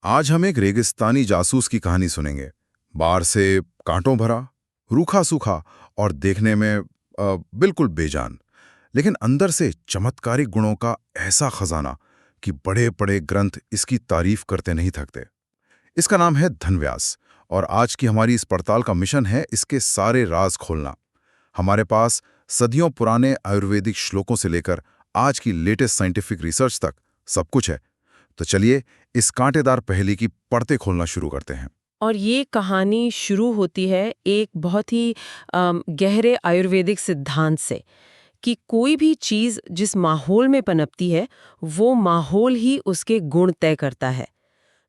आज हम एक रेगिस्तानी जासूस की कहानी सुनेंगे। बाहर से कांटों भरा, रूखा सूखा और देखने में बिल्कुल बेजान, लेकिन अंदर से चमत्कारिक गुणों का ऐसा खजाना कि बड़े बड़े ग्रंथ इसकी तारीफ करते नहीं थकते। इसका नाम है धनव्यास और आज की हमारी इस पड़ताल का मिशन है इसके सारे राज खोलना। हमारे पास सदियों पुराने आयुर्वेदिक श्लोकों से लेकर आज की लेटेस्ट साइंटिफिक रिसर्च तक सब कुछ है। तो चलिए इस कांटेदार पहेली की पढ़ते खोलना शुरू करते हैं। और ये कहानी शुरू होती है एक बहुत ही गहरे आयुर्वेदिक सिद्धांत से कि कोई भी चीज़ जिस माहौल में पनपती है वो माहौल ही उसके गुण तय करता है।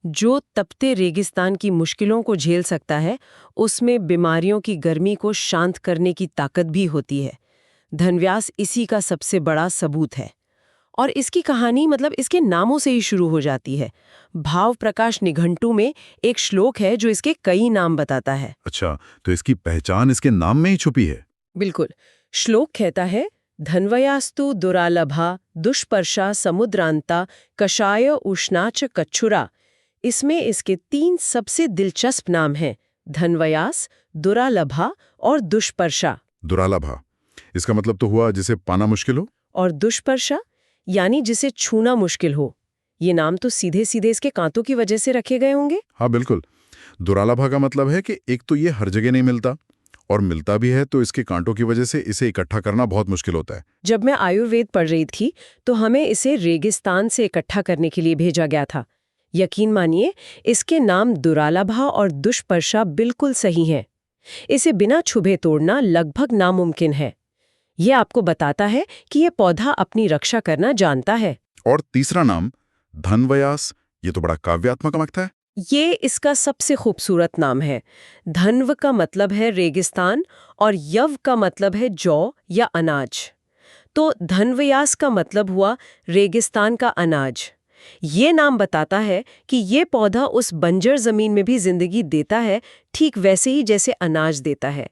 जो तपते रेगिस्तान की मुश्किलों को झेल सकता है उसमें बीमारियों की गर्मी को शांत करने की ताकत भी होती है। धनव्यास इसी का सबसे बड़ा सबूत है। और इसकी कहानी मतलब इसके नामों से ही शुरू हो जाती है। भाव प्रकाश निघंटु में एक श्लोक है जो इसके कई नाम बताता है। अच्छा, तो इसकी पहचान इसके नाम में ही छुपी है। बिल्कुल। श्लोक कहता है, धन्वयास्तु दुरालभा दुष्पर्शा समुद्रांता कषाय उष्णाच कच्छुरा। इसमें इसके 3 सबसे दिलचस्प नाम हैं, धन्वयास, दुरालभा और दुष्पर्शा। दुरालभा, इसका मतलब तो हुआ जिसे पाना मुश्किल हो। और दुष्पर्शा यानी जिसे छूना मुश्किल हो। ये नाम तो सीधे सीधे इसके कांटों की वजह से रखे गए होंगे। हाँ बिल्कुल। दुरालभा का मतलब है कि एक तो ये हर जगह नहीं मिलता, और मिलता भी है तो इसके कांटों की वजह से इसे इकट्ठा करना बहुत मुश्किल होता है। जब मैं आयुर्वेद पढ़ रही थी तो हमें इसे रेगिस्तान से इकट्ठा करने के लिए भेजा गया था। यकीन मानिए, इसके नाम दुरालभा और दुष्पर्शा बिल्कुल सही हैं। इसे बिना छुबे तोड़ना लगभग नामुमकिन है। ये आपको बताता है कि ये पौधा अपनी रक्षा करना जानता है। और तीसरा नाम धनव्यास, ये तो बड़ा काव्यात्मक लगता है। ये इसका सबसे खूबसूरत नाम है। धन्व का मतलब है रेगिस्तान और यव का मतलब है जौ या अनाज। तो धन्वयास का मतलब हुआ रेगिस्तान का अनाज। ये नाम बताता है कि ये पौधा उस बंजर जमीन में भी जिंदगी देता है, ठीक वैसे ही जैसे अनाज देता है।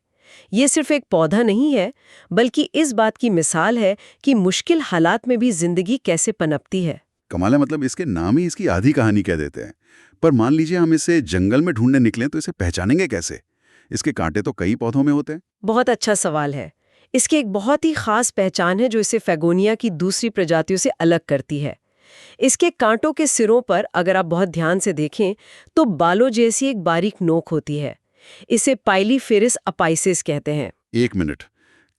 ये सिर्फ एक पौधा नहीं है, बल्कि इस बात की मिसाल है कि मुश्किल हालात में भी जिंदगी कैसे पनपती है। कमाल है, मतलब इसके नाम ही इसकी आधी कहानी कह देते हैं। पर मान लीजिए हम इसे जंगल में ढूंढने निकलें तो इसे पहचानेंगे कैसे? इसके कांटे तो कई पौधों में होते हैं। बहुत अच्छा सवाल है। इसकी एक बहुत ही खास पहचान है जो इसे फैगोनिया की दूसरी प्रजातियों से अलग करती है। इसके कांटों के सिरों पर अगर आप बहुत ध्यान से देखें तो बालों जैसी एक बारीक नोक होती है। इसे पाइलीफेरस अपाइसिस कहते हैं। एक मिनट,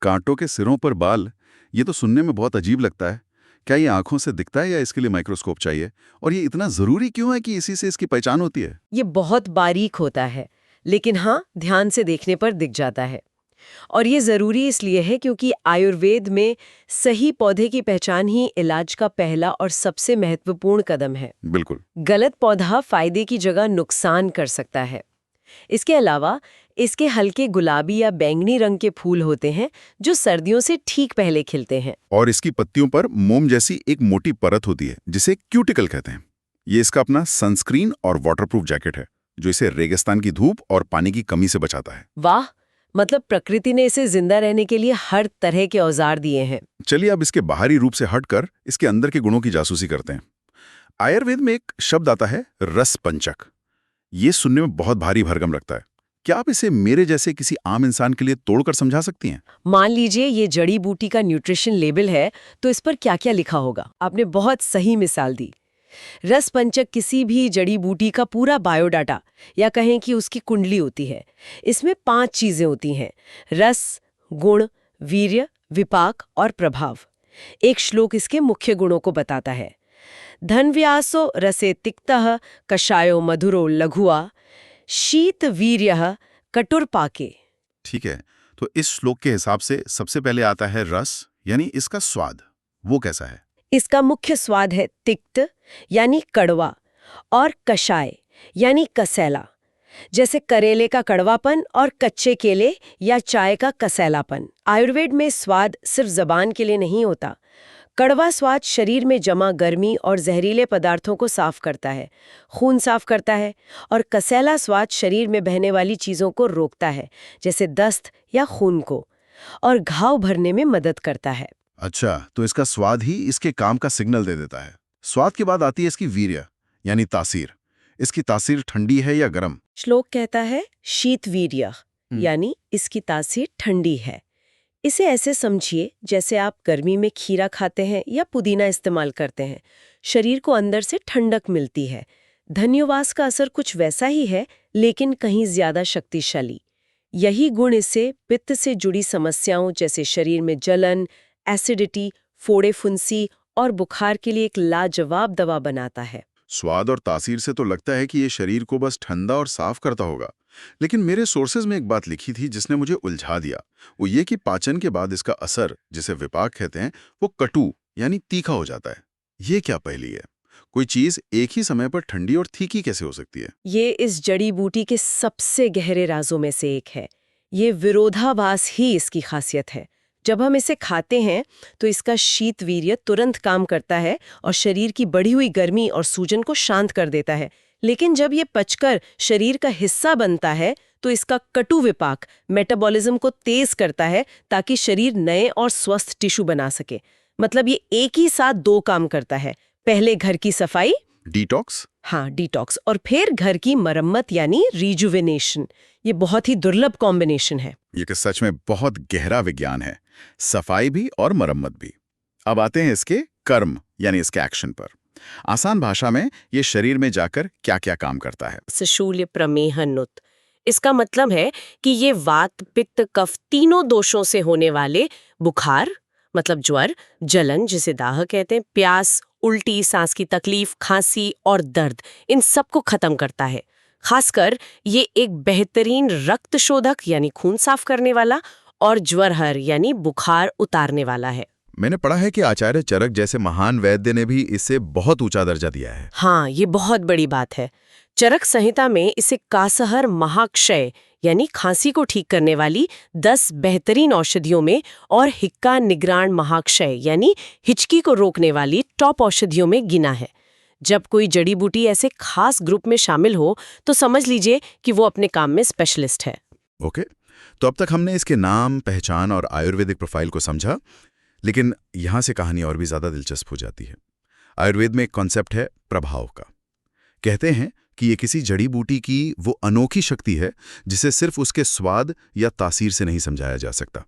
कांटों के सिरों पर बाल, ये तो सुनने में बहुत अजीब लगता है। क्या ये आंखों से दिखता है या इसके लिए माइक्रोस्कोप चाहिए? और ये इतना जरूरी क्यों है कि इसी से इसकी पहचान होती है? ये बहुत बारीक होता है, लेकिन हाँ, ध्यान से देखने पर दिख जाता है। और ये ज़रूरी इसलिए है क्योंकि आयुर्वेद में सही पौधे की पहचान ही इलाज का पहला और सबसे महत्वपूर्ण कदम है। बिल्कुल। गलत पौधा फायदे की जगह नुकसान कर सकता है। इसके अलावा इसके हल्के गुलाबी या बैंगनी रंग के फूल होते हैं जो सर्दियों से ठीक पहले खिलते हैं। और इसकी पत्तियों पर मोम जैसी एक मोटी परत होती है जिसे क्यूटिकल कहते हैं। ये इसका अपना सनस्क्रीन और वाटरप्रूफ जैकेट है जो इसे रेगिस्तान की धूप और पानी की कमी से बचाता है। वाह, मतलब प्रकृति ने इसे जिंदा रहने के लिए हर तरह के औजार दिए हैं। चलिए अब इसके बाहरी रूप से हटकर इसके अंदर के गुणों की जासूसी करते हैं। आयुर्वेद में एक शब्द आता है रस पंचक। ये सुनने में बहुत भारी भरकम लगता है। क्या आप इसे मेरे जैसे किसी आम इंसान के लिए तोड़कर समझा सकती हैं? मान लीजिए ये जड़ी बूटी का न्यूट्रिशन लेबल है तो इस पर क्या-क्या लिखा होगा। आपने बहुत सही मिसाल दी। रस पंचक किसी भी जड़ी बूटी का पूरा बायोडाटा या कहें कि उसकी कुंडली होती है। इसमें 5 चीजें होती हैं: रस, गुण, वीर्य, विपाक और प्रभाव। एक श्लोक इसके मुख्य गुणों को बताता है। धन्व्यासो रसे तिक्तः कषायो मधुरो लघुआ शीत वीर्यः कटुरपाके। ठीक है, तो इस श्लोक के हिसाब से सबसे पहले आता है रस, यानी इसका स्वाद। वो कैसा है? इसका मुख्य स्वाद है तिक्त यानी कड़वा और कषाय यानी कसैला, जैसे करेले का कड़वापन और कच्चे केले या चाय का कसैलापन। आयुर्वेद में स्वाद सिर्फ जबान के लिए नहीं होता। कड़वा स्वाद शरीर में जमा गर्मी और जहरीले पदार्थों को साफ करता है, खून साफ करता है। और कसैला स्वाद शरीर में बहने वाली चीज़ों को रोकता है, जैसे दस्त या खून को, और घाव भरने में मदद करता है। अच्छा, तो इसका स्वाद ही इसके काम का सिग्नल दे देता है। स्वाद के बाद आती है इसकी वीर्य, यानी तासीर। इसकी तासीर ठंडी है या गर्म? श्लोक कहता है शीतवीर्य, यानी इसकी तासीर ठंडी है। इसे ऐसे समझिए जैसे आप गर्मी में खीरा खाते हैं या पुदीना इस्तेमाल करते हैं। शरीर को अंदर से ठंडक मिलती है। धन्यवास का असर कुछ वैसा ही है, लेकिन कहीं ज्यादा शक्तिशाली। यही गुण इसे पित्त से जुड़ी समस्याओं जैसे शरीर में जलन, एसिडिटी, फोड़े फुंसी और बुखार के लिए एक लाजवाब दवा बनाता है। स्वाद और तासीर से तो लगता है कि ये शरीर को बस ठंडा और साफ करता होगा। लेकिन मेरे सोर्सेज में एक बात लिखी थी जिसने मुझे उलझा दिया। वो ये कि पाचन के बाद इसका असर, जिसे विपाक कहते हैं, वो कटु यानी तीखा हो जाता है। ये क्या पहेली है? कोई चीज एक ही समय पर ठंडी और तीखी कैसे हो सकती है? ये इस जड़ी बूटी के सबसे गहरे राजों में से एक है। ये विरोधाभास ही इसकी खासियत है। जब हम इसे खाते हैं तो इसका शीतवीर्य तुरंत काम करता है और शरीर की बढ़ी हुई गर्मी और सूजन को शांत कर देता है। लेकिन जब ये पचकर शरीर का हिस्सा बनता है तो इसका कटु विपाक मेटाबॉलिज्म को तेज करता है ताकि शरीर नए और स्वस्थ टिश्यू बना सके। मतलब ये एक ही साथ दो काम करता है। पहले घर की सफाई, डिटॉक्स। हाँ डिटॉक्स, और फिर घर की मरम्मत यानी रिजुविनेशन। ये बहुत ही दुर्लभ कॉम्बिनेशन है। ये कि सच में बहुत गहरा विज्ञान है, सफाई भी और मरम्मत भी। अब आते हैं इसके कर्म यानी इसके एक्शन पर। आसान भाषा में ये शरीर में जाकर क्या क्या काम करता है? सशूल्य प्रमेह नुत। इसका मतलब है कि ये वात, पित्त, कफ तीनों दोषों से होने वाले बुखार मतलब ज्वर, जलन जिसे दाह कहते हैं, प्यास, उल्टी, सांस की तकलीफ, खांसी और दर्द, इन सबको खत्म करता है। खासकर ये एक बेहतरीन रक्त शोधक यानी खून साफ करने वाला और ज्वरहर यानी बुखार उतारने वाला है। मैंने पढ़ा है कि आचार्य चरक जैसे महान वैद्य ने भी इसे बहुत ऊंचा दर्जा दिया है। हाँ, ये बहुत बड़ी बात है। चरक संहिता में इसे कासहर महाक्षय यानी खांसी को ठीक करने वाली 10 बेहतरीन औषधियों में और हिक्का निग्राण महाक्षय यानी हिचकी को रोकने वाली टॉप औषधियों में गिना है। जब कोई जड़ी बूटी ऐसे खास ग्रुप में शामिल हो तो समझ लीजिए कि वो अपने काम में स्पेशलिस्ट है। ओके, तो अब तक हमने इसके नाम, पहचान और आयुर्वेदिक प्रोफाइल को समझा, लेकिन यहाँ से कहानी और भी ज्यादा दिलचस्प हो जाती है। आयुर्वेद में एक कॉन्सेप्ट है प्रभाव का। कहते हैं कि ये किसी जड़ी बूटी की वो अनोखी शक्ति है जिसे सिर्फ उसके स्वाद या तासीर से नहीं समझाया जा सकता।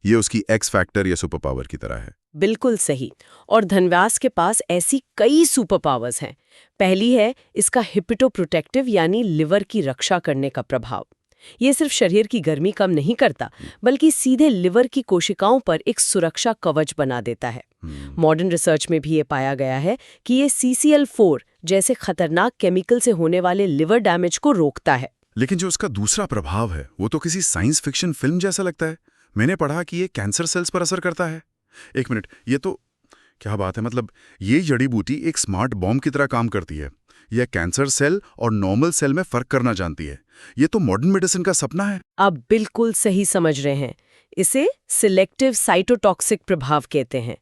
ये उसकी एक्स फैक्टर या सुपर पावर की तरह है। बिल्कुल सही। और धनव्यास के पास ऐसी कई सुपर पावर्स हैं। पहली है इसका हिपेटोप्रोटेक्टिव यानी लिवर की रक्षा करने का प्रभाव। ये सिर्फ शरीर की गर्मी कम नहीं करता, बल्कि सीधे लिवर की कोशिकाओं पर एक सुरक्षा कवच बना देता है। मॉडर्न रिसर्च में भी ये पाया गया है कि ये CCl4 जैसे खतरनाक केमिकल से होने वाले लिवर डैमेज को रोकता है। लेकिन जो उसका दूसरा प्रभाव है वो तो किसी साइंस फिक्शन फिल्म जैसा लगता है। मैंने पढ़ा कि ये कैंसर सेल्स पर असर करता है। एक मिनट, ये तो क्या बात है? मतलब ये जड़ी बूटी एक स्मार्ट बॉम्ब की तरह काम करती है। यह कैंसर सेल और नॉर्मल सेल में फर्क करना जानती है। ये तो मॉडर्न मेडिसिन का सपना है। आप बिल्कुल सही समझ रहे हैं। इसे सिलेक्टिव साइटोटॉक्सिक प्रभाव कहते हैं।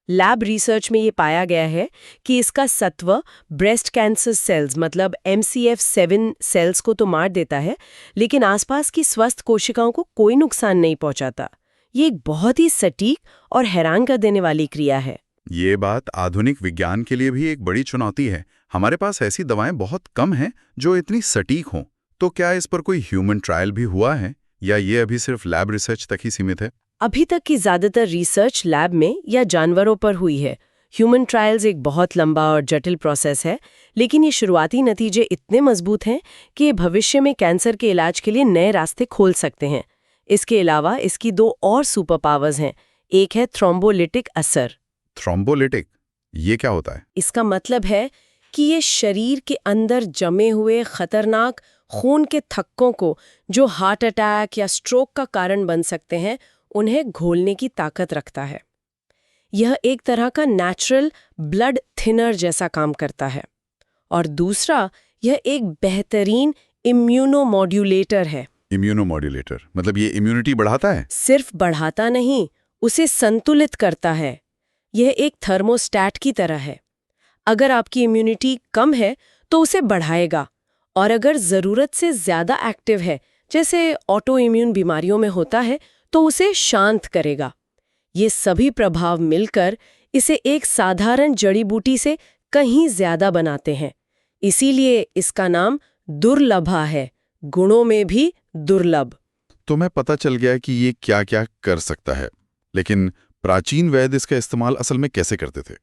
लैब रिसर्च में ये पाया गया है कि इसका सत्व ब्रेस्ट कैंसर सेल्स मतलब MCF7 सेल्स को तो मार देता है, लेकिन आसपास की स्वस्थ कोशिकाओं को कोई नुकसान नहीं पहुंचाता। ये एक बहुत ही सटीक और हैरान कर देने वाली क्रिया है। ये बात आधुनिक विज्ञान के लिए भी एक बड़ी चुनौती है। हमारे पास ऐसी दवाएं बहुत कम हैं जो इतनी सटीक हों। तो क्या इस पर कोई ह्यूमन ट्रायल भी हुआ है या ये अभी सिर्फ लैब रिसर्च तक ही सीमित है? अभी तक की ज्यादातर रिसर्च लैब में या जानवरों पर हुई है। ह्यूमन ट्रायल्स एक बहुत लंबा और जटिल प्रोसेस है, लेकिन ये शुरुआती नतीजे इतने मजबूत हैं कि ये भविष्य में कैंसर के इलाज के लिए नए रास्ते खोल सकते हैं। इसके अलावा इसकी 2 और सुपर पावर्स हैं। एक है थ्रोम्बोलिटिक असर। थ्रोम्बोलिटिक, ये क्या होता है? इसका मतलब है कि ये शरीर के अंदर जमे हुए खतरनाक खून के थक्कों को, जो हार्ट अटैक या स्ट्रोक का कारण बन सकते हैं, उन्हें घोलने की ताकत रखता है। यह एक तरह का नेचुरल ब्लड थिनर जैसा काम करता है। और दूसरा, यह एक बेहतरीन इम्यूनोमॉड्यूलेटर है। इम्यूनोमॉड्यूलेटर मतलब ये इम्यूनिटी बढ़ाता है? सिर्फ बढ़ाता नहीं, उसे संतुलित करता है। यह एक थर्मोस्टैट की तरह है। अगर आपकी इम्यूनिटी कम है तो उसे बढ़ाएगा, और अगर ज़रूरत से ज़्यादा एक्टिव है, जैसे ऑटो इम्यून बीमारियों में होता है, तो उसे शांत करेगा। ये सभी प्रभाव मिलकर इसे एक साधारण जड़ी बूटी से कहीं ज़्यादा बनाते हैं। इसीलिए इसका नाम दुर्लभा है, गुणों में भी दुर्लभ। तो मैं पता चल गया कि ये क्या क्या कर सकता है, लेकिन प्राचीन वैद्य इसका इस्तेमाल असल में कैसे करते थे?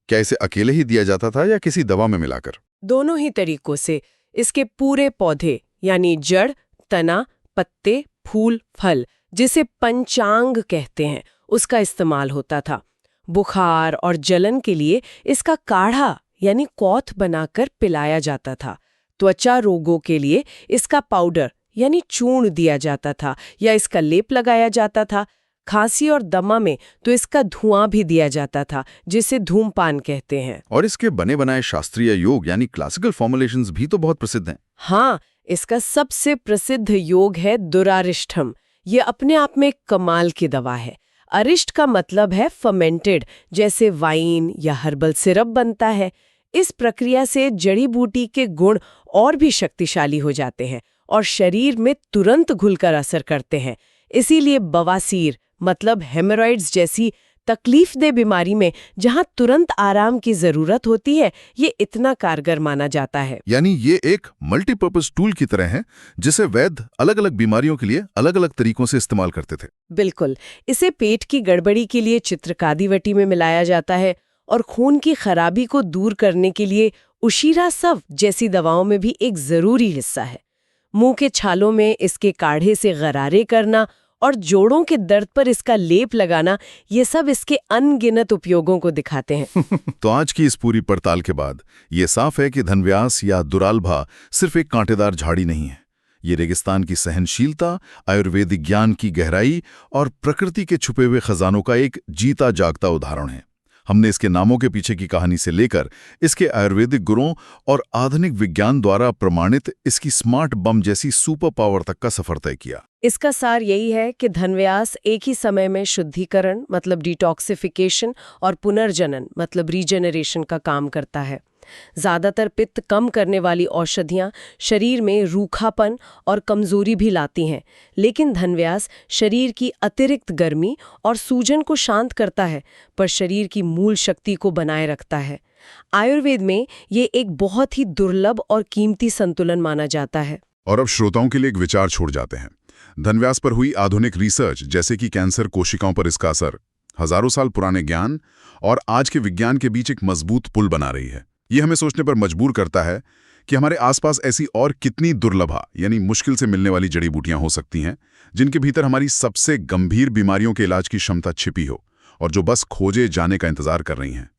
क्या इसे अकेले ही दिया जाता था या किसी दवा में मिलाकर? दोनों ही तरीकों से। इसके पूरे पौधे यानी जड़, तना, पत्ते, फूल, फल, जिसे पंचांग कहते हैं, उसका इस्तेमाल होता था। बुखार और जलन के लिए इसका काढ़ा यानी कौथ बनाकर पिलाया जाता था। त्वचा रोगों के लिए इसका पाउडर यानी चूर्ण दिया जाता था या इसका लेप लगाया जाता था। खांसी और दमा में तो इसका धुआं भी दिया जाता था, जिसे धूमपान कहते हैं। और इसके बने बनाए शास्त्रीय योग यानी क्लासिकल फॉर्मुलेशंस भी तो बहुत प्रसिद्ध हैं। हाँ, इसका सबसे प्रसिद्ध योग है दुरारिष्ठम। ये अपने आप में एक कमाल की दवा है। अरिष्ट का मतलब है फर्मेंटेड, जैसे वाइन या हर्बल सिरप बनता है। इस प्रक्रिया से जड़ी बूटी के गुण और भी शक्तिशाली हो जाते हैं और शरीर में तुरंत घुलकर असर करते हैं। इसीलिए बवासीर मतलब हेमोरॉइड्स जैसी तकलीफदेह बीमारी में जहां तुरंत आराम की जरूरत होती है, ये इतना कारगर माना जाता है। यानी ये एक मल्टीपर्पज टूल की तरह है, जिसे वैद्य अलग अलग बीमारियों के लिए अलग अलग तरीकों से इस्तेमाल करते थे। बिल्कुल। इसे पेट की गड़बड़ी के लिए चित्रकादिवटी में मिलाया जाता है और खून की खराबी को दूर करने के लिए उशीरा सव जैसी दवाओं में भी एक जरूरी हिस्सा है। मुंह के छालों में इसके काढ़े से गरारे करना और जोड़ों के दर्द पर इसका लेप लगाना, ये सब इसके अनगिनत उपयोगों को दिखाते हैं। तो आज की इस पूरी पड़ताल के बाद ये साफ है कि धनव्यास या दुरालभा सिर्फ एक कांटेदार झाड़ी नहीं है। ये रेगिस्तान की सहनशीलता, आयुर्वेदिक ज्ञान की गहराई और प्रकृति के छुपे हुए खजानों का एक जीता जागता उदाहरण है। हमने इसके नामों के पीछे की कहानी से लेकर इसके आयुर्वेदिक गुणों और आधुनिक विज्ञान द्वारा प्रमाणित इसकी स्मार्ट बम जैसी सुपर पावर तक का सफर तय किया। इसका सार यही है कि धनव्यास एक ही समय में शुद्धिकरण मतलब डिटॉक्सिफिकेशन और पुनर्जनन मतलब रीजेनरेशन का काम करता है। ज्यादातर पित्त कम करने वाली औषधियां शरीर में रूखापन और कमजोरी भी लाती हैं, लेकिन धनव्यास शरीर की अतिरिक्त गर्मी और सूजन को शांत करता है, पर शरीर की मूल शक्ति को बनाए रखता है। आयुर्वेद में ये एक बहुत ही दुर्लभ और कीमती संतुलन माना जाता है। और अब श्रोताओं के लिए एक विचार छोड़ जाते हैं। धनव्यास पर हुई आधुनिक रिसर्च, जैसे कि कैंसर कोशिकाओं पर इसका असर, हजारों साल पुराने ज्ञान और आज के विज्ञान के बीच एक मजबूत पुल बना रही है। ये हमें सोचने पर मजबूर करता है कि हमारे आसपास ऐसी और कितनी दुर्लभा यानी मुश्किल से मिलने वाली जड़ी बूटियां हो सकती हैं, जिनके भीतर हमारी सबसे गंभीर बीमारियों के इलाज की क्षमता छिपी हो और जो बस खोजे जाने का इंतजार कर रही हैं।